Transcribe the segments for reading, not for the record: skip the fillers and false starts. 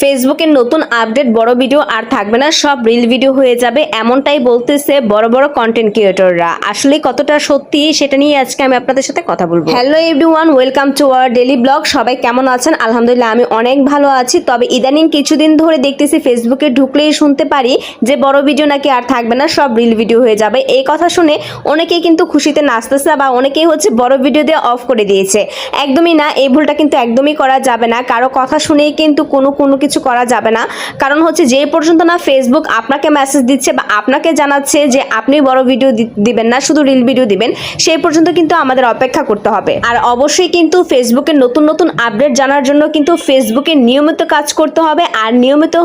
ফেসবুকের নতুন আপডেট বড় ভিডিও আর থাকবে না, সব রিল ভিডিও হয়ে যাবে, এমনটাই বলতেছে বড় বড় কন্টেন্ট ক্রিয়েটররা। আসলে কতটা সত্যি সেটা নিয়ে আজকে আমি আপনাদের সাথে কথা বলবো। Hello everyone, welcome to our daily blog. সবাই কেমন আছেন? আলহামদুলিল্লাহ আমি অনেক ভালো আছি। তবে ইদানিং কিছুদিন ধরে দেখতেছি ফেসবুকে ঢুকলেই শুনতে পারি যে বড় ভিডিও নাকি আর থাকবে না, সব রিল ভিডিও হয়ে যাবে। এই কথা শুনে অনেকেই কিন্তু খুশিতে নাচতেছে বা অনেকেই বড় ভিডিও দিয়ে অফ করে দিয়েছে। একদমই না, এই ভুলটা কিন্তু একদমই করা যাবে না। কারো কথা শুনেই কিন্তু কোনো কিছু করা যাবে না। কারণ যে পর্যন্ত না ফেসবুক আপনাকে মেসেজ দিচ্ছে বা আপনাকে জানাচ্ছে যে আপনি বড় ভিডিও দিবেন না, শুধু রিল ভিডিও দিবেন, সেই পর্যন্ত কিন্তু আমাদের অপেক্ষা করতে হবে। আর অবশ্যই কিন্তু ফেসবুকের নতুন নতুন আপডেট জানার জন্য কিন্তু ফেসবুকে নিয়মিত কাজ করতে হবে আর নিয়মিত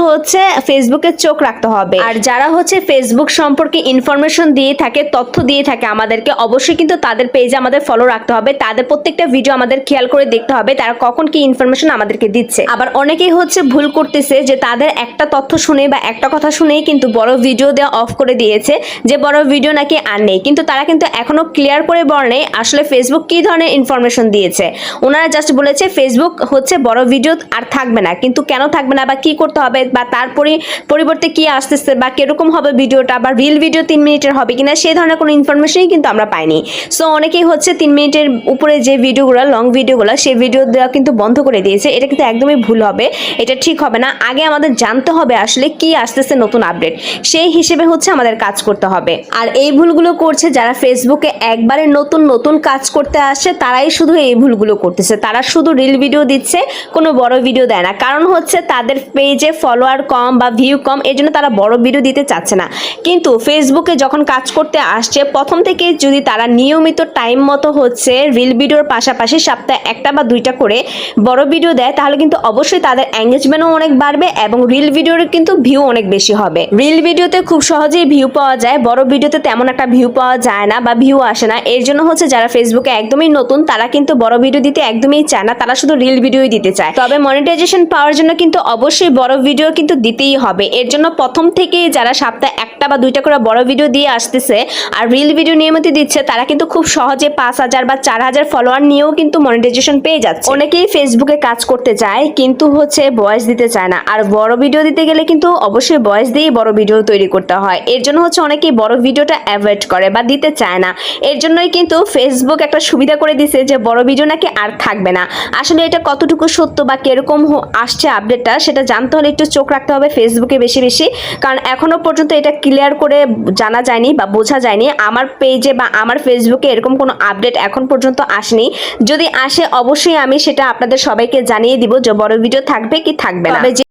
ফেসবুকে চোখ রাখতে হবে। আর যারা ফেসবুক সম্পর্কে ইনফরমেশন দিয়ে থাকে, তথ্য দিয়ে থাকে আমাদেরকে, অবশ্যই কিন্তু তাদের পেজে আমাদের ফলো রাখতে হবে। তাদের প্রত্যেকটা ভিডিও আমাদের খেয়াল করে দেখতে হবে তারা কখন কি ইনফরমেশন আমাদেরকে দিচ্ছে। আবার অনেকেই ভুল করতেছে যে তাদের একটা তথ্য শুনে বা একটা কথা শুনেই কিন্তু বড় ভিডিও দেওয়া অফ করে দিয়েছে যে বড় ভিডিও নাকি আর নেই। কিন্তু তারা কিন্তু এখনো ক্লিয়ার করে বলেনি আসলে ফেসবুক কি ধরনের ইনফরমেশন দিয়েছে। ওনারা জাস্ট বলেছে ফেসবুক বড় ভিডিও আর থাকবে না, কিন্তু কেন থাকবে না বা কি করতে হবে বা তার পরিবর্তে কি আসতেছে বা কিরকম হবে ভিডিওটা, বা রিল ভিডিও 3 মিনিটের হবে কিনা, সেই ধরনের কোনো ইনফরমেশনই কিন্তু আমরা পাইনি। সো অনেকেই 3 মিনিটের উপরে যে ভিডিওগুলো, লং ভিডিওগুলো, সেই ভিডিও দেওয়া কিন্তু বন্ধ করে দিয়েছে। এটা কিন্তু একদমই ভুল হবে, এটা ঠিক হবে না। আগে আমাদের জানতে হবে আসলে কি আসতেছে নতুন আপডেট, সেই হিসেবে আমাদের কাজ করতে হবে। আর এই ভুলগুলো করছে যারা ফেসবুকে একবারে নতুন নতুন কাজ করতে আসে, তারাই শুধু এই ভুলগুলো করতেছে। তারা শুধু রিল ভিডিও দিচ্ছে, কোনো বড় ভিডিও দেয় না। কারণ তাদের পেজে ফলোয়ার কম বা ভিউ কম, এই জন্য তারা বড় ভিডিও দিতে চাচ্ছে না। কিন্তু ফেসবুকে যখন কাজ করতে আসছে, প্রথম থেকে যদি তারা নিয়মিত টাইম মতো রিল ভিডিওর পাশাপাশি সপ্তাহে 1টা বা 2টা করে বড় ভিডিও দেয়, তাহলে কিন্তু অবশ্যই তাদের এঙ্গেজমেন্টও অনেক বাড়বে এবং রিল ভিডিওর কিন্তু ভিউ অনেক বেশি হবে। রিল ভিডিওতে খুব সহজেই ভিউ পাওয়া যায়, বড় ভিডিওতে তেমন একটা ভিউ পাওয়া যায় না বা ভিউ আসে না। এর জন্য যারা ফেসবুকে একদমই নতুন, তারা কিন্তু বড় ভিডিও দিতে একদমই চায় না, তারা শুধু রিল ভিডিওই দিতে চায়। তবে মনিটাইজেশন পাওয়ার জন্য কিন্তু অবশ্যই বড় ভিডিও কিন্তু দিতেই হবে। এর জন্য প্রথম থেকেই যারা সপ্তাহে 1টা বা 2টা করে বড় ভিডিও দিয়ে আসতেছে আর রিল ভিডিও নিয়মিত দিচ্ছে, তারা কিন্তু খুব সহজে 5000 বা 4000 ফলোয়ার নিয়েও কিন্তু মনিটাইজেশন পেয়ে যাচ্ছে। অনেকেই ফেসবুকে কাজ করতে চায় কিন্তু ভয়েস দিতে চায় না। আর বড় ভিডিও দিতে গেলে কিন্তু অবশ্যই ভয়েস দিয়েই বড় ভিডিও তৈরি করতে হয়। এর জন্য অনেকেই বড় ভিডিওটা অ্যাভয়েড করে বা দিতে চায় না। এর জন্যই কিন্তু ফেসবুক একটা সুবিধা করে দিছে যে বড় ভিডিও নাকি আর থাকবে না। আসলে এটা কতটুকু সত্য বা কিরকম আসছে আপডেটটা, সেটা জানতে হলে একটু চোখ রাখতে হবে ফেসবুকে বেশি বেশি। কারণ এখনো পর্যন্ত এটা ক্লিয়ার করে জানা যায়নি বা বোঝা যায়নি। আমার পেজে বা আমার ফেসবুকে এরকম কোনো আপডেট এখন পর্যন্ত আসেনি। যদি আসে অবশ্যই আমি সেটা আপনাদের সবাইকে জানিয়ে দিব যে বড় ভিডিও থাকবে কি থাকবে না।